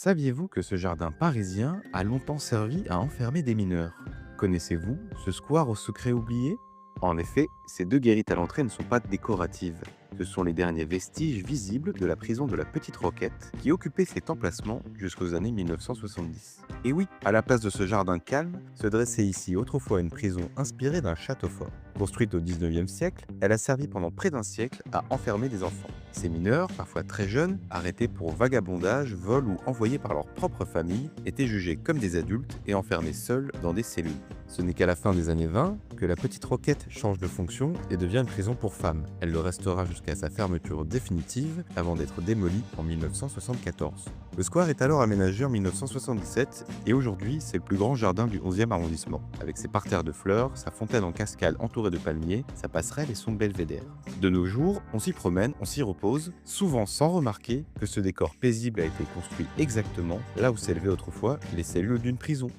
Saviez-vous que ce jardin parisien a longtemps servi à enfermer des mineurs? Connaissez-vous ce square au secret oublié? En effet, ces deux guérites à l'entrée ne sont pas décoratives. Ce sont les derniers vestiges visibles de la prison de la Petite Roquette qui occupait cet emplacement jusqu'aux années 1970. Et oui, à la place de ce jardin calme, se dressait ici autrefois une prison inspirée d'un château fort. Construite au 19e siècle, elle a servi pendant près d'un siècle à enfermer des enfants. Ces mineurs, parfois très jeunes, arrêtés pour vagabondage, vol ou envoyés par leur propre famille, étaient jugés comme des adultes et enfermés seuls dans des cellules. Ce n'est qu'à la fin des années 20 que la Petite Roquette change de fonction et devient une prison pour femmes. Elle le restera jusqu'à sa fermeture définitive avant d'être démolie en 1974. Le square est alors aménagé en 1977 et aujourd'hui c'est le plus grand jardin du 11e arrondissement, avec ses parterres de fleurs, sa fontaine en cascade entourée de palmiers, sa passerelle et son belvédère. De nos jours, on s'y promène, on s'y repose, souvent sans remarquer que ce décor paisible a été construit exactement là où s'élevaient autrefois les cellules d'une prison.